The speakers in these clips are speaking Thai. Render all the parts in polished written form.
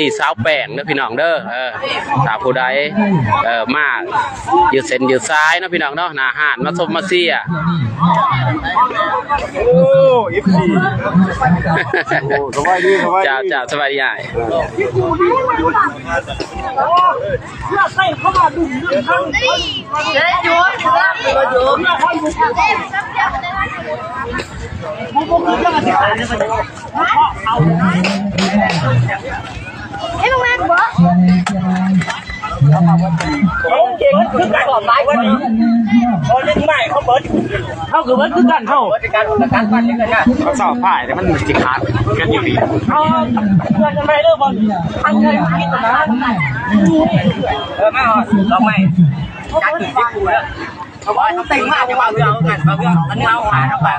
ที่สาวแป้งเด้อพี่น้องเด้อถ้าผู้ใดมายืดเส้นยืดซ้ายเนาะพี่น้องเนาะหน้าห้านมาส้มมาเสียโอ้FC สบายดีจ้าสบายดีใหญ่เอ้ยมึงมาบ่เขาเก่งคือการไม้วันนี้เขาเล่นใหม่เขาเบิร์ดเขาคือเบิร์ดคือกันเขาการปั้นนี่กันเขาสอบผ่านแต่มันจิกขาดกันอยู่ดีเขาเพื่อนกันไปเรื่องบอลทั้งใจคิดนะไม่เอาเราไม่การตื่นที่กูแล้วเขาบอกเขาเต็งมากจะมาเรื่องกันมาเรื่องอันนี้เอาขาเอาแบบ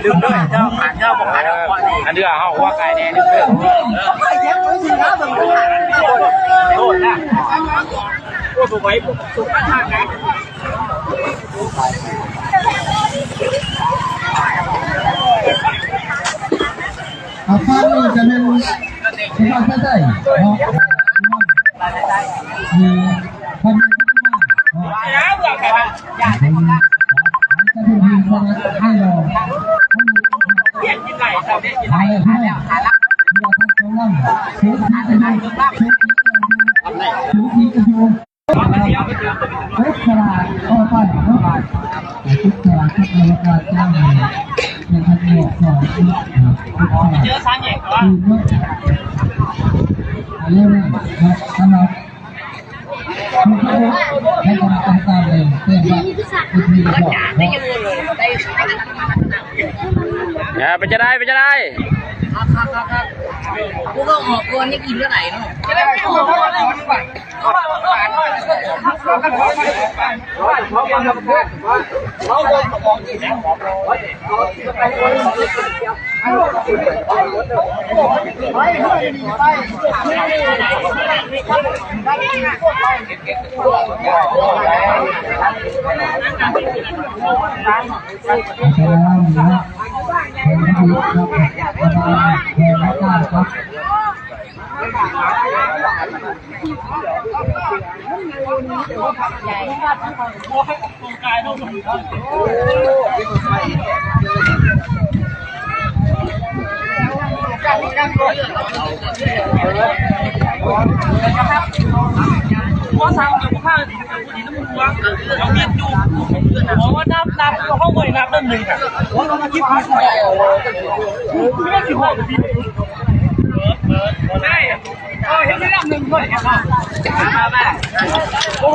ลืมด้วยเจ้าขาเจ้าบอกขาเอาอันเดียวเขาว่าไก่แดงนี่เพื่อนไก่แดงไม่ใช่นะแต่โดนนะโอ้ถูกไหมถูกข้างนะapa ni jangan kita santaiเยอะชั้นใหญ่กว่าให้กำลังใจเลยเพื่อนว่าคุณพี่บอกไปจะได้กูก็ออกก่อนนี่กินเท่าไหร่เนาะว่าทางอยู่ข้างคนนี้น้ำมันวังเราเรียนอยู่บอกว่านับเขาไว้นับนั่นหนึ่งอ่ะว่าเรามาคิดผิดไม่ได้สิบหกปีได้เห็นได้นับหนึ่งด้วยครับมาโอ้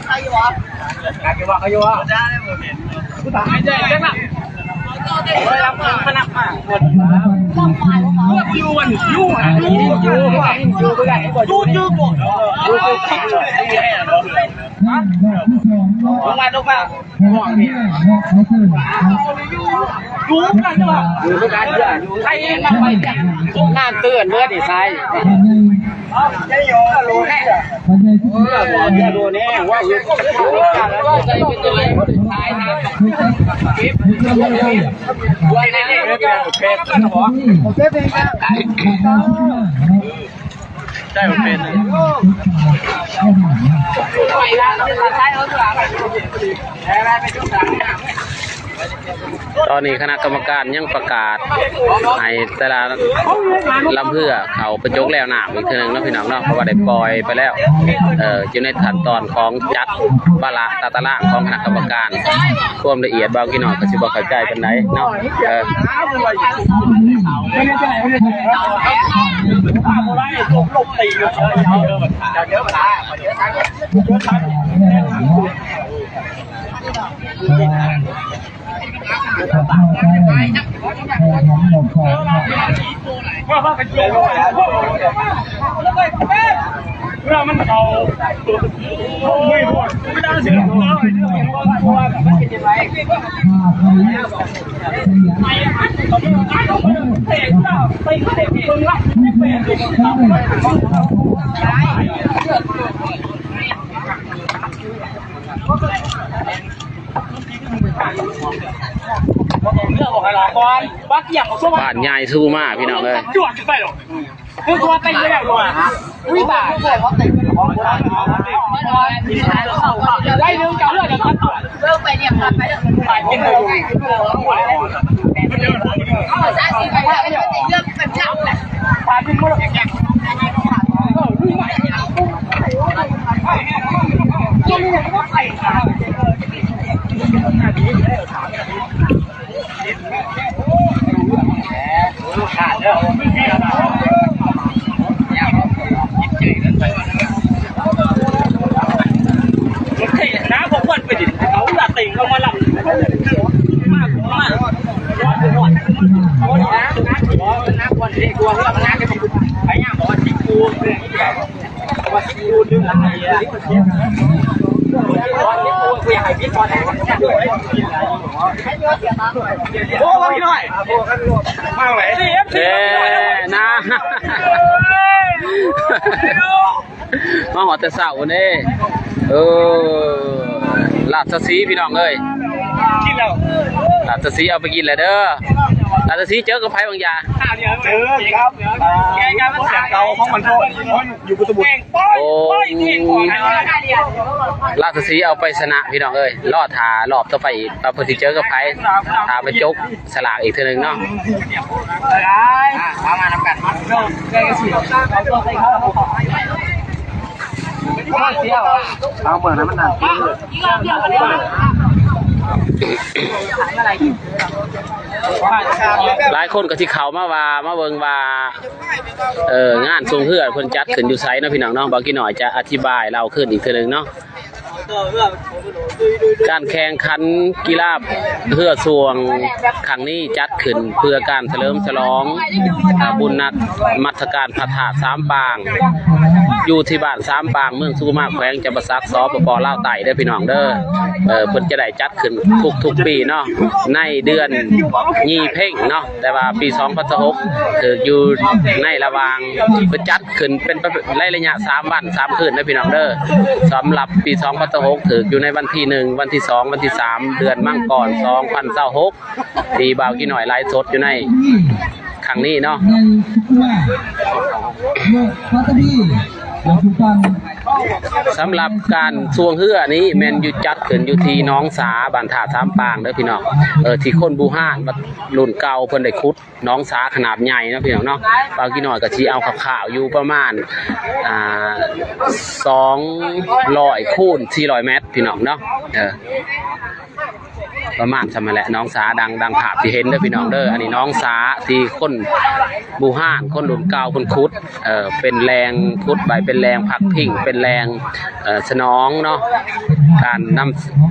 ใครอยู่วะใครอยู่วะได้หมดเนี่ยผู้ตายใจได้ไหมได้รับพนักมาหมดอยู่วันอยู่ไปไหนอยู่หมดลงมาห่วงเนี่ยอยู่กันใช่ป่ะอยู่กันอยู่ใครมาไปกันงานเตือนเมื่อดีไซน์จะโยนรู้แน่รู้แน่ว่าอยู่ก็ใจเป็นตัวเองทายนะคลิปวันนี้เพจกันหรอเพจเองนะใช่ผมเป็นไปแล้วใช่เอาตัวอะไรไปจุดไหนตอนนี้คณะกรรมการยังประกาศให้แต่ละลำเพื่อเขาประจกแล้วหนามอีกทีนึงนะพี่น้องเนาะเพราะว่าได้ปล่อยไปแล้วอยู่ในขั้นตอนของจัดบาละตารางของคณะกรรมการความละเอียดบางพี่น้องก็สิบ่เข้าใจเป็นไรเนาะเรามันเอาไม่หมดไม่ได้เสียเลยเพราะว่ามันเป็นยังไงไปเตะมึงละไม่เป็นบ้านใหญ่สู้มากพี่น้องเลย คือตัวเต็งเลยอ่ะตัววิบากได้เรื่องเก่าเรื่องจะตัดต่อ เลิกไปเนี่ยพาไปเรื่องไปเรื่องสาสีไปแล้วไม่ได้เรื่องเป็นเจ้าแหละ ปาดึงมาเลยน้าผมวันไปดิเขาหลับติ่งเขามาหลับมากมากร้อนร้อนร้อนนะน้าวันนี้กลัวว่ามันน้าจะไปย่างบอกว่าที่กูว่าที่กูดึงอะไรอ่ะร้อนที่กูกูอยากให้พี่ตอนไหนโอ้พี่หน่อยมาไหวนะมาหอแต่เสาเนี่ยลาดสีพี่น้องเอ้ย กินแล้ว ลาดสีเอาไปกินเลยเด้อลาดสีเจอกับไผ่บางยาเจอครับแกงานมันเสียงเก่าของมันโทษอยู่กุตบุตรโอ้ลาดสีเอาไปชนะพี่น้องเอ้ยรอดทารอบต่อไปอีกพอที่เจอกับไผ่ทาไปจกสลากอีกทีนึงเนาะมาน้ำกันแกงสีเขาตัวใส่เขาเอาเหมือนนั้นมันนานหลายคนก็ที่เขามาเบิ่งว่างานทรงเฮือเพิ่นจัดขึ้นอยู่ไสเนาะพี่น้องเนาะบางทีหน่อยจะอธิบายเราขึ้นอีกทีนึงเนาะการแข่งขันกีฬาเฮือสวงครั้งนี้จัดขึ้นเพื่อการเฉลิมฉลองบุญนักมัสการพระธาตุสามปางอยู่ที่บ้านสามปางเมืองสุขุมแขวงจำปาสักสปป.ลาวใต้เด้อพี่น้องเด้อเพิ่นจะได้จัดขึ้นทุกปีเนาะในเดือนยี่เพ่งเนาะแต่ว่าปี2016คืออยู่ในระหว่างเพิ่นจัดขึ้นเป็นระยะ3วัน3คืนเด้อพี่น้องเด้อสำหรับปี2016ถืออยู่ในวันที่1วันที่2วันที่3เดือนมังกร2026ที่บ่าวกี่หน่อยไลฟ์สดอยู่ในครั้งนี้เนาะสำหรับการสวงเฮือนี้แมนอยู่จัดขึ้นอยู่ที่น้องสาบ้านถาสามปางเด้อพี่น้องที่คนบูฮ่านรุ่นเก่าเพิ่นได้ขุดน้องสาขนาดใหญ่นะพี่น้องเนาะบางกี่หน่อยก็สิเอาข่าวอยู่ประมาณ200 คูณ 400 เมตรพี่น้องเนาะประมาณสมัยแหละน้องสาดังภาพที่เห็นเด้อพี่น้องเด้ออันนี้น้องสาที่คนบูฮ่านคนรุ่นเก่าคนขุดเป็นแรงขุดใบเป็นแรงพักพิงเป็นแรงสนองเนาะการ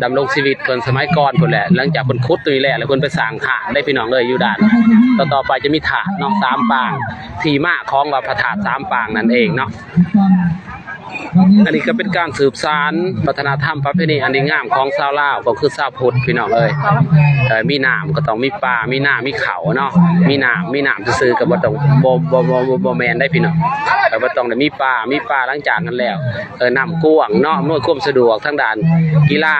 ดำรงชีวิตคนสมัยก่อนคนแหละหลังจากคนขุดตัวนี้แหละแล้วคนไปสร้างฐานได้พี่น้องเลยอยู่ด้านต่อไปจะมีฐานน้องสามปางที่มาของว่าพระธาตุสามปางนั่นเองเนาะอันนี้ก็เป็นการสืบสานวัฒนธรรมประเพณีอันดีงามของชาวลาวก็คือชาวพุทธพี่น้องเอ้ยมีน้ำก็ต้องมีปลามีน้ำมีเขาเนาะมีน้ำซื่อๆกับบ่ต้องบ่แมนได้พี่น้องแต่บ่ต้องได้มีปลาหลังจากนั้นแล้วน้ำกว้างเนาะอำนวยความสะดวกทั้งด้านกีฬา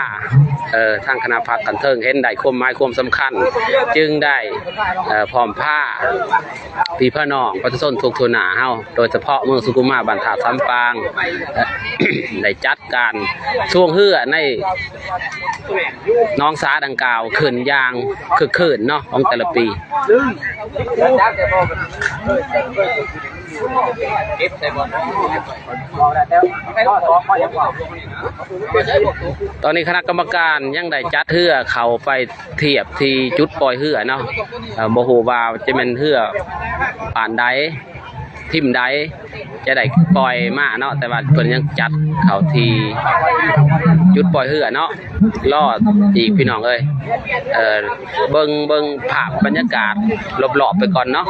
ทางคณะพักกันเทิงเห็นได้ความหมายความสำคัญจึงได้พร้อมผ้าพี่พ่อน้องประชาชนทุกทั่วหน้าเฮาโดยเฉพาะเมืองสุขุมบ้านถาดสามปางได้จัดการช่วงเฮือในน้องสาดังกล่าวขึ้นยางคือขึ้นเนาะของแต่ละปีตอนนี้คณะกรรมการยังได้จัดเฮือเขาไปเทียบที่จุดปล่อยเฮือเนาะบ่ฮู้ว่าจะเป็นเฮือป่านใดทิมใดจะได้ปล่อยมาเนาะแต่ว่าเพิ่นยังจัดเขาทีจุดปล่อยเฮือเนาะรอดอีกพี่น้องเอ้ยเบิ่งภาพบรรยากาศรอบๆไปก่อนเนาะ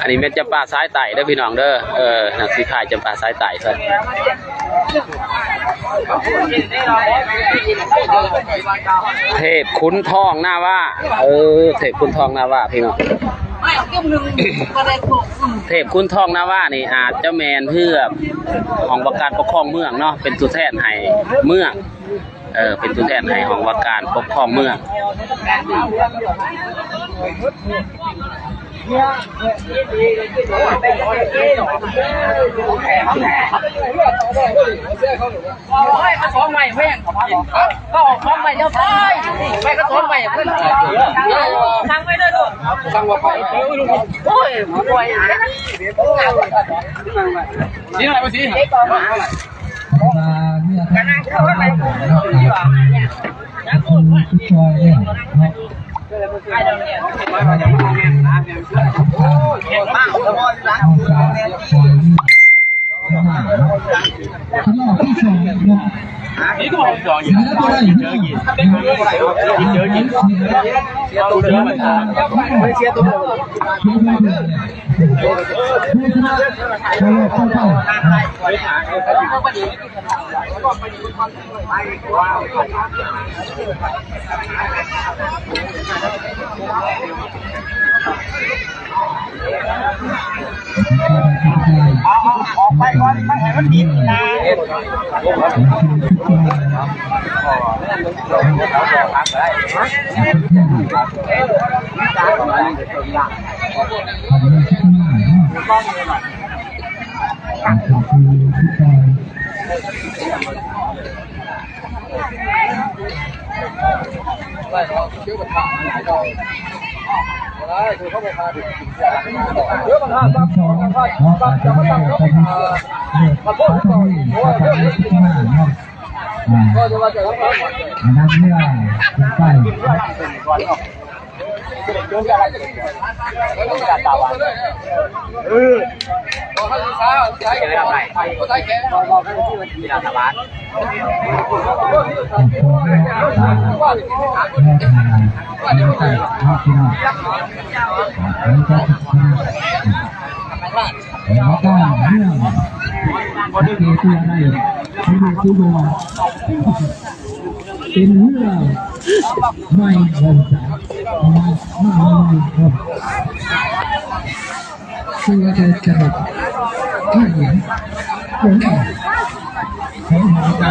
อันนี้เป็นจำปาสายไต่เด้อพี่น้องเด้อนักสีขายจำปาสายไต่เพิ่นเทพขุนทองหน้าว่าเทพขุนทองหน้าว่าพี่น้อง เทพคุณทองนาว่านี่อาจจะแมนเพื่อของว่าการปกครองเมืองเนาะเป็นตัวแทนให้เมืองเป็นตัวแทนให้ของว่าการปกครองเมืองก็ท้องใหม่เพื่อนก็ออกท้องใหม่เดี๋ยวไปก็ท้องใหม่เพื่อนทางไม่ได้ด้วยทางว่าไปโอ้ยป่วยนี่อะไรมาสิมาเนี่ยครับทุกซอยเนี่ยนี่ก็บอกจองอยู่เจอกี่เจอกี่ตัวเดิมไม่เชียร์ตัวเดิมออกไปก่อนไม่ให้มันดิบนะเยอะมากครับจะมาตั้งมาโทษก่อนก็จะว่าจะรับน้ำเนื้อไปพอเขาจะช้าใช้กันอะไรเขาใช้แค่รอให้ที่มันมีราคาบาทแล้วก็เรื่องโอเคคืออะไรคือดูเป็นเรื่องไม่ลงใจไม่ครับคือว่าจะกระโดดข้าเห็นผมเขาหาใจ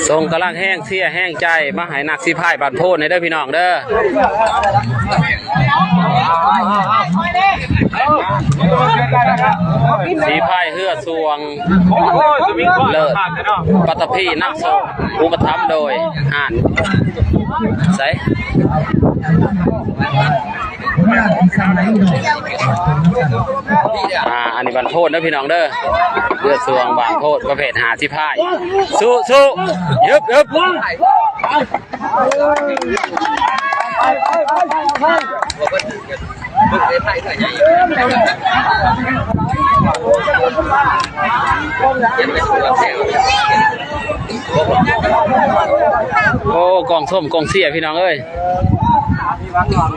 ทรงกำลังแห้งเสียแห้งใจมาให้นักสิพายบันโพนให้ได้พี่น้องเด้อสีพายเฮือสวงเลิศปัตตภีนักโซอุปถัมภ์โดยห่านใส่อันนี้บันโพดนะพี่น้องเด้อเลือดสวงบันโพดประเภทหาสิพายสู้ยึบโอ้กองส้มกองเสียพี่น้องเอ้ย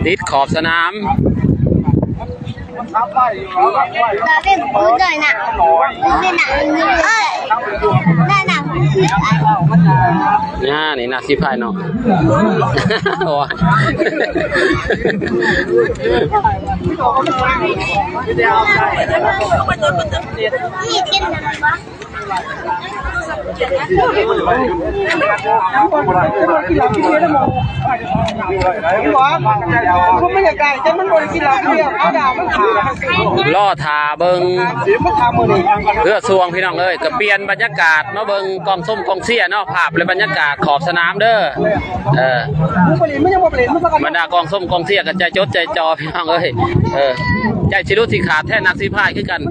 ติดขอบสนามเราเล่นปืนเลยนะเล่นหนังเอ้ยเล่นหนังนี่นักสิพายเนาะนี่กินอะไรวะเขาไม่อยากได้จะมันบริกินเราเที่ยวเขาด่ามันขาดล่อทาเบิงเพื่อสวงพี่น้องเอ้ยก็เปลี่ยนบรรยากาศเนาะเบิงกองส้มกองเสียเนาะภาพและบรรยากาศขอบสนามเด้อบรรดากองส้มกองเสียกันใจจดใจจอพี่น้องเอ้ยใจชิรุสิขาดแท้นักสิพายขึ้นกัน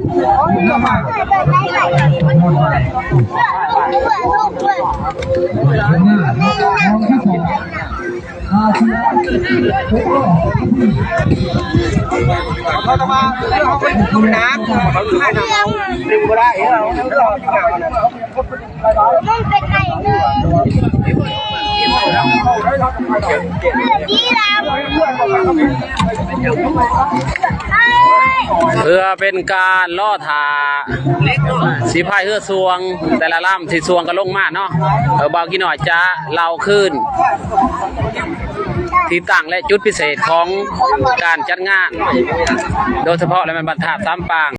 เขาจะมาเขาไปดูน้ำเขาดูให้น้ำดึงก็ได้เรามันเป็นไงเนี่ยดีแล้ว เพื่อเป็นการล่อทาสีพายเฮือสวงแต่ละลำสีสวงก็ลงมาเนาะเบากี่หน่อยจะเล่าขึ้นที่ตั้งและจุดพิเศษของการจัดงานโดยเฉพาะและมันบรรทัดสามปาง